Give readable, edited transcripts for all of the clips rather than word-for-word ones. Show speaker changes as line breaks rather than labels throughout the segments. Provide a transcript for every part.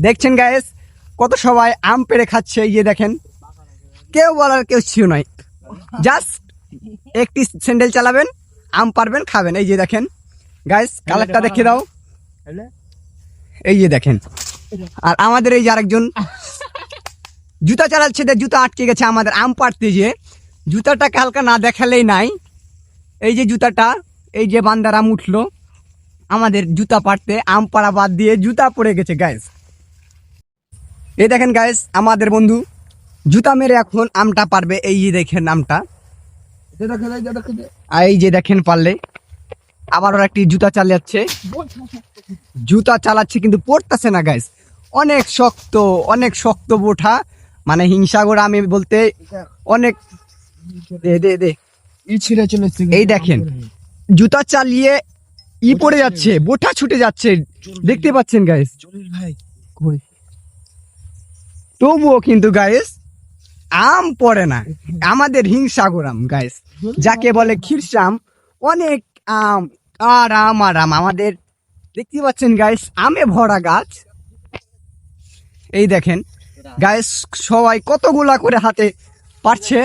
দেখছেন গাইস কত সবাই আম পেড়ে খাচ্ছে, এই যে দেখেন, কেউ বলার কেউ ছিল নয়, জাস্ট একটি স্যান্ডেল চালাবেন, আম পারবেন, খাবেন। এই যে দেখেন গাইস, কালারটা দেখিয়ে দাও, এই যে দেখেন। আর আমাদের এই যে আরেকজন জুতা চালাচ্ছে, জুতা আটকে গেছে আমাদের আম পাড়তে, যে জুতাটাকে হালকা না দেখালেই নাই। এই যে জুতাটা, এই যে বান্দার আম উঠলো আমাদের জুতা পাড়তে, আম পাড়া বাদ দিয়ে জুতা পড়ে গেছে গাইস। এই দেখেন গাইস, আমাদের বন্ধু জুতা মেরে এখন আমটা পারবে। এই যে দেখেন আমটা, এই যে দেখেন পারলে। আবার ওরা একটি জুতা চালাচ্ছে কিন্তু পড়তেছে না গাইস, অনেক শক্ত বোঠা, মানে হিংসাগর আমি বলতে অনেক। এই দেখেন জুতা চালিয়ে পড়ে যাচ্ছে, বোঠা ছুটে যাচ্ছে, দেখতে পাচ্ছেন গাইস। তবুও কিন্তু গাইস আম পড়ে না, আমাদের হিংসাগর আম গাইস, যাকে বলে ক্ষীরসাম। অনেক আম আর আম আমাদের, দেখতে পাচ্ছেন গাইস, আমে ভরা গাছ। এই দেখেন গাইস, সবাই কতগুলা করে হাতে পারছে,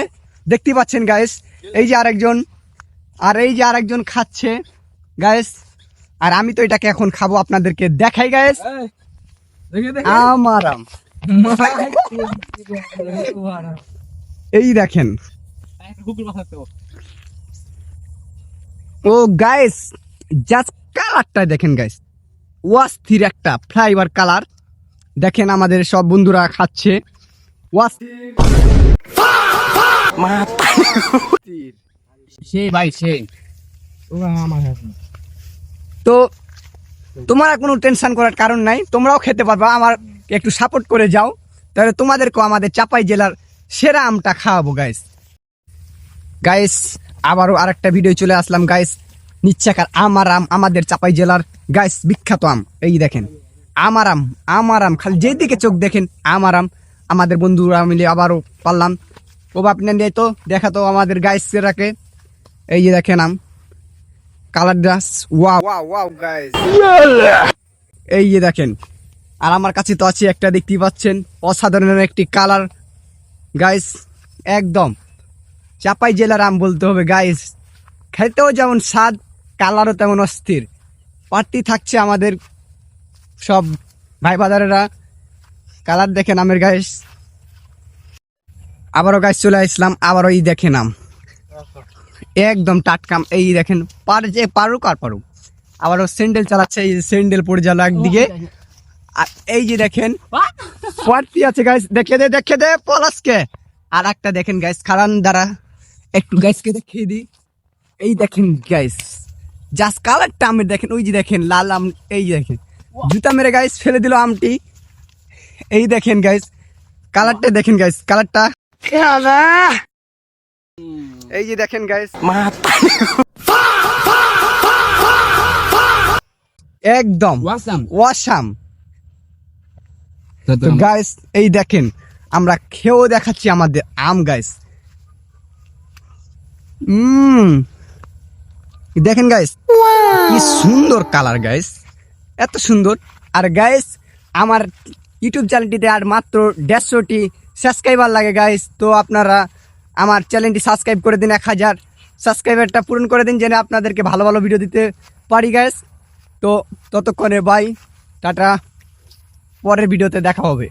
দেখতে পাচ্ছেন গাইস। এই যে আরেকজন খাচ্ছে গাইস, আর আমি তো এটাকে এখন খাবো, আপনাদেরকে দেখাই গাইস। আমার আম, এই দেখেন। ও গাইস, জাস্ট কালারটা দেখেন গাইস, অস্থির একটা ফ্লাইওভার কালার। দেখেন আমাদের সব বন্ধুরা খাচ্ছে, তো তোমরা কোনো টেনশন করার কারণ নাই, তোমরাও খেতে পারবা, আমার একটু সাপোর্ট করে যাও, তাহলে তোমাদেরকেও আমাদের চাপাই জেলার সেরা আমটা খাওয়াবো গাইস। আবারও আরেকটা ভিডিও চলে আসলাম গাইস, নিচ্ছাকার আমার আম, আমাদের চাপাই জেলার গাইস বিখ্যাত আম। এই দেখেন আমার আম, খালি যেদিকে চোখ দেখেন আমার আম। আমাদের বন্ধুরা মিলে আবারও পারলাম। ও বাপনে দিয়ে তো দেখাতো আমাদের গাইসরাকে, এই যে দেখেন আম, কালার গ্লাস, ওয়াও গাইস, এই যে দেখেন। আর আমার কাছে তো আছে একটা, দেখতেই পাচ্ছেন, অসাধারণ একটি কালার গাইস, একদম চাপাই জেলার আম বলতে হবে গাইস। খেতেও যেমন স্বাদ, কালারও তেমন অস্থির। পার্টি থাকছে আমাদের সব ভাই বাজারেরা, কালার দেখেন আমের গাইস। আবারও গাইস চলে আসলাম, আবারও এই দেখেন আম, একদম টাটকাম। এই দেখেন পারুক। আবারও স্যান্ডেল চালাচ্ছে, এই স্যান্ডেল পড়ে গেল একদিকে। আর এই যে দেখেন পার্টি আছে গাইস, দেখে দে পলাশকে। আর একটা দেখেন গাইস, খারান দ্বারা একটু গাইসকে দেখিয়ে দিই। এই দেখেন গাইস, জাস্ট কালারটা আমের দেখেন, ওই যে দেখেন লাল আম। এই দেখেন জুতা মেরে গাইস ফেলে দিল আমটি। এই দেখেন গাইস, কালারটা দেখেন গাইস, কালারটা এই যে দেখেন গাইস, একদম ওয়াসাম। তো গাইস এই দেখেন, আমরা খেয়েও দেখাচ্ছি আমাদের আম গাইস। দেখেন গাইস, কি সুন্দর কালার গাইস, এত সুন্দর। আর গাইস আমার ইউটিউব চ্যানেলটিতে আর মাত্র 150টি সাবস্ক্রাইবার লাগে গাইস। তো আপনারা আমার চ্যানেলটি সাবস্ক্রাইব করে দিন, 1000 সাবস্ক্রাইবারটা পূরণ করে দিন, যেন আপনাদেরকে ভালো ভালো ভিডিও দিতে পারি গাইস। তো ততক্ষণে বাই, টাটা, পরের ভিডিওতে দেখা হবে।